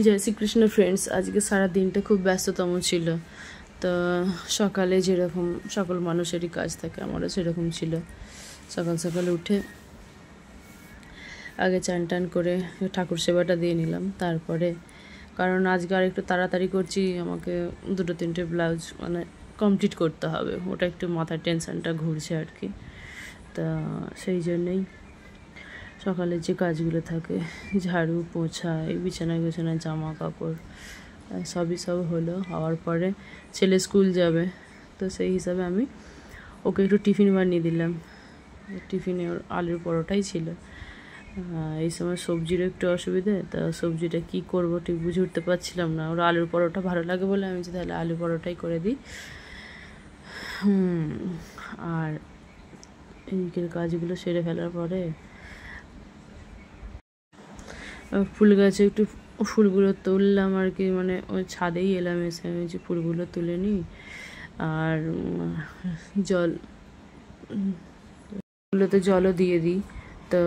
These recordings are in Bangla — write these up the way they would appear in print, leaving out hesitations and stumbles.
जय श्री कृष्ण फ्रेंड्स। आज के सारा दिनটা খুব ব্যস্ততম ছিল। তো সকালে যেরকম সকল মানুষেরই কাজ থাকে আমারও সেরকম ছিল। সকাল সকাল উঠে আগে চান টান করে ঠাকুর সেবাটা দিয়ে নিলাম। তারপরে কারণ আজকে আর একটু তাড়াতাড়ি করছি, আমাকে দুটো তিনটে ব্লাউজ মানে কমপ্লিট করতে হবে, ওটা একটু মাথার টেনশনটা ঘুরছে আর কি। তা সেই জন্যই সকালে যে কাজগুলো থাকে, ঝাড়ু পোছা, বিছানা গোছানা, জামা কাপড় সব হলো। হওয়ার পরে ছেলে স্কুল যাবে, তো সেই হিসাবে আমি ওকে একটু টিফিন বানিয়ে দিলাম। টিফিনে ওর আলুর পরোটাই ছিল। এই সময় সবজিরও একটু অসুবিধে, তা সবজিটা কি করব ঠিক বুঝে উঠতে পারছিলাম না। ওর আলুর পরোটা ভালো লাগে বলে আমি তাহলে আলু পরোটাই করে দিই। আর এইদিকের কাজগুলো সেরে ফেলার পরে ফুল গাছে একটু ফুলগুলো তুললাম আর কি, মানে ওই ছাদেই এলাম, এসে আমি যে ফুলগুলো তুলে নিই। আর ফুলগুলোতে জলও দিয়ে দিই। তো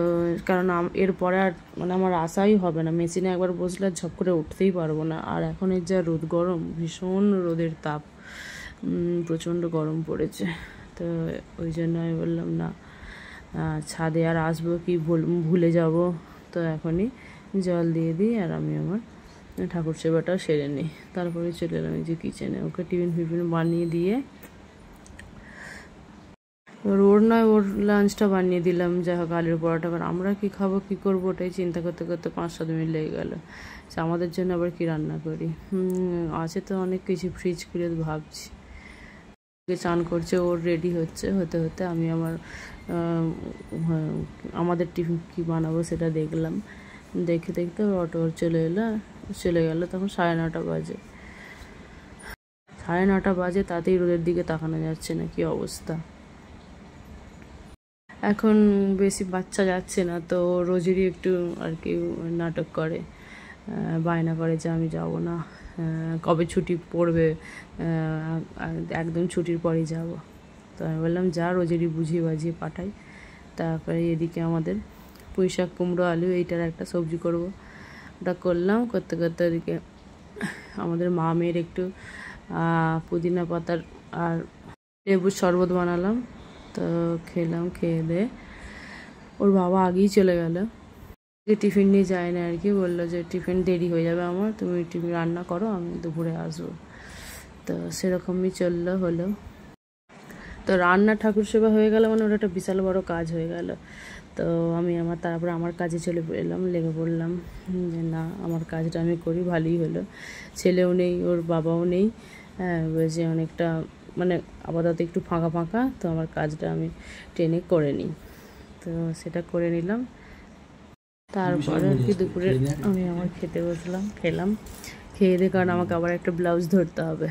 কারণ এরপরে আর মানে আমার আশাই হবে না, মেশিনে একবার বসলে ঝপ করে উঠতেই পারবো না। আর এখন এর যা রোদ গরম, ভীষণ রোদের তাপ, প্রচণ্ড গরম পড়েছে। তো ওই জন্য আমি বললাম না, ছাদে আর আসবো কি ভুলে যাব, তো এখনই জল দিয়ে দিই আর আমি আমার ঠাকুর সেবাটাও সেরে নিই। তারপরে চলে এলাম এই যে কিচেনে, ওকে টিফিন বানিয়ে দিয়ে ওর নয় ওর লাঞ্চটা বানিয়ে দিলাম। যাই হোক আলুর পরোটা, কারণ আমরা কী খাবো কী করবো ওটাই চিন্তা করতে করতে 5-7 মিনিট লেগে গেলো। আমাদের জন্য আবার কি রান্না করি, আছে তো অনেক কিছু ফ্রিজ খুলে ভাবছি। চান করছে, ওর রেডি হতে হতে আমি আমাদের টিফিন কী বানাবো সেটা দেখলাম। দেখতে দেখতে অটো চলে গেল। তখন 9:30 বাজে। 9:30 বাজে, তাতেই রোদের দিকে তাকানো যাচ্ছে না, কি অবস্থা। এখন বেশি বাচ্চা যাচ্ছে না, তো রোজেরই একটু আর কি নাটক করে, বায়না করে যে আমি যাব না, কবে ছুটি পড়বে, একদম ছুটির পরেই যাব। তো আমি বললাম যা, রোজেরই বুঝিয়ে বাজিয়ে পাঠাই। তারপরে এদিকে আমাদের পুঁইশাক কুমড়ো আলু এইটার একটা সবজি করব, ওটা করলাম। করতে করতে ওদিকে আমাদের মেয়ের একটু পুদিনা পাতার আর লেবুর শরবত বানালাম। তো খেলাম, খেয়ে দিয়ে ওর বাবা আগেই চলে গেল, যে টিফিন নিয়ে যায় না আর কি। বললো যে টিফিন দেরি হয়ে যাবে আমার, তুমি টিফিন রান্না করো, আমি দুপুরে আসবো। তো সেরকমই হলো। তো রান্না ঠাকুর সেবা হয়ে গেল মানে ওটা একটা বিশাল বড় কাজ হয়ে গেল। তো আমি তারপরে আমার কাজে লেগে পড়লাম যে না, আমার কাজটা আমি করি, ভালোই হলো। ছেলেও নেই, ওর বাবাও নেই, বেশি অনেকটা মানে আপাতত একটু ফাঁকা ফাঁকা, তো আমার কাজটা আমি টেনে করে নিই। তো সেটা করে নিলাম। তারপরে আর কি দুপুরে আমি আমার খেতে বসলাম, খেয়ে দিয়ে, কারণ আমাকে আবার একটা ব্লাউজ ধরতে হবে।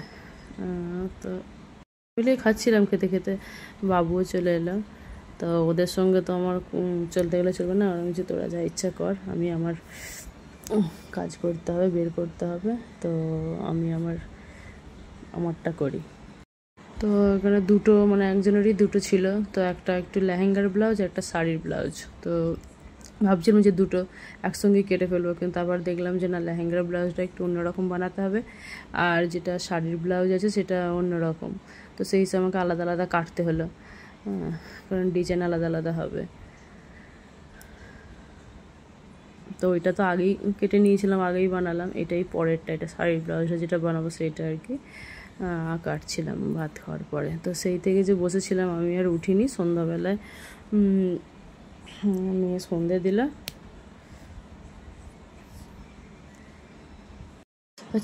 তো মিলেই খাচ্ছিলাম খেতে খেতে, বাবুও চলে এলো। তো ওদের সঙ্গে তো আমার চলতে গেলে চলবে না, আমি যে তোরা যা ইচ্ছা কর, আমি আমার কাজ করতে হবে, বের করতে হবে। তো আমি আমারটা করি। তো এখানে দুটো মানে একজনেরই দুটো ছিল, তো একটা একটু লেহেঙ্গার ব্লাউজ, একটা শাড়ির ব্লাউজ। তো ভাবছিলাম যে দুটো একসঙ্গে কেটে ফেলবো, কিন্তু আবার দেখলাম যে না, লেহেঙ্গার ব্লাউজটা একটু অন্যরকম বানাতে হবে, আর যেটা শাড়ির ব্লাউজ আছে সেটা অন্যরকম। তো সেই হিসাবে আমাকে আলাদা আলাদা কাটতে হলো, কারণ ডিজাইন আলাদা আলাদা হবে। তো ওইটা তো আগেই কেটে নিয়েছিলাম, আগেই বানালাম। এটাই পরেরটা, এটা শাড়ির ব্লাউজটা যেটা বানাবো সেইটা আর কি কাটছিলাম ভাত খাওয়ার পরে। তো সেই থেকে যে বসেছিলাম, আমি আর উঠিনি। সন্ধ্যাবেলায় মেয়ে সন্ধে দিল,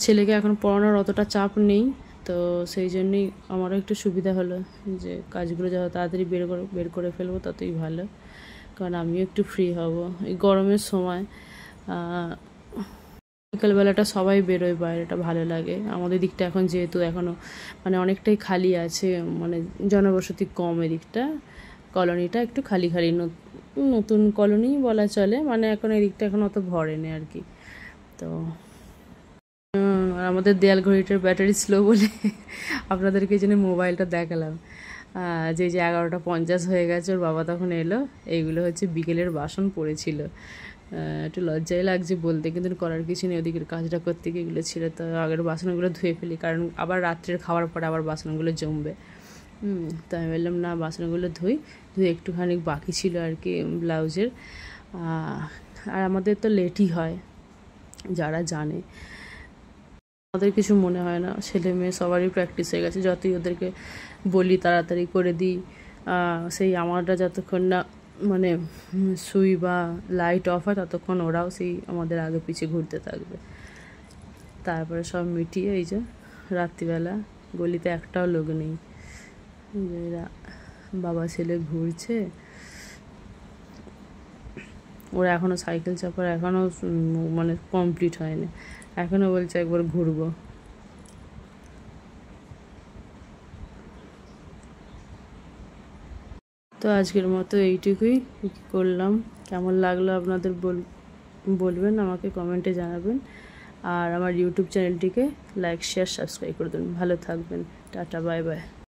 ছেলেকে এখন পড়ানোর অতটা চাপ নেই, তো সেই জন্যই আমারও একটু সুবিধা হলো যে কাজগুলো যত তাড়াতাড়ি বের করে ফেলবো ততই ভালো, কারণ আমিও একটু ফ্রি হব। এই গরমের সময় বিকালবেলাটা সবাই বেরোয় বাইরেটা, ভালো লাগে। আমাদের দিকটা এখন যেহেতু এখনও মানে অনেকটাই খালি আছে, মানে জনবসতি কম, এদিকটা কলোনিটা একটু খালি খালি, নতুন কলোনি বলা চলে, মানে এখন এদিকটা এখন অত ভরেনি আর কি। তো আর আমাদের দেয়াল ঘড়িটার ব্যাটারি স্লো বলে আপনাদেরকে এই জন্য মোবাইলটা দেখালাম, যে 11:50 হয়ে গেছে। ওর বাবা তখন এলো, এইগুলো হচ্ছে বিকেলের বাসন পড়েছিল, একটু লজ্জাই লাগছে বলতে, কিন্তু করার কিছু নেই। ওদিকের কাজটা করতে গিয়ে এগুলো ছিল, তো আগের বাসনগুলো ধুয়ে ফেলি, কারণ আবার রাত্রের খাওয়ার পরে আবার বাসনগুলো জমবে। তো আমি বললাম না, বাসনগুলো ধুয়ে একটুখানি বাকি ছিল আর কি ব্লাউজের। আর আমাদের তো লেটই হয়, যারা জানে। আমাদের কিছু মনে হয় না, ছেলে মেয়ে সবারই প্র্যাকটিস হয়ে গেছে। যতই ওদেরকে বলি তাড়াতাড়ি করে দিই, সেই আমারটা যতক্ষণ না মানে সুই বা লাইট অফ হয় ততক্ষণ ওরাও সেই আমাদের আগে পিছিয়ে ঘুরতে থাকবে। তারপরে সব মিটিয়ে এই যে রাত্রিবেলা গলিতে একটাও লোক নেই, এরা বাবা ছেলে ঘুরছে। ওরা এখনও সাইকেল চাপার এখনও মানে কমপ্লিট হয়নি, এখনও বলছে একবার ঘুরবো। তো আজকের মতো এইটুকুই করলাম। কেমন লাগলো আপনাদের বলবেন, আমাকে কমেন্টে জানাবেন। আর আমার ইউটিউব চ্যানেলটিকে লাইক, শেয়ার, সাবস্ক্রাইব করে দেবেন। ভালো থাকবেন। Tata, bye bye.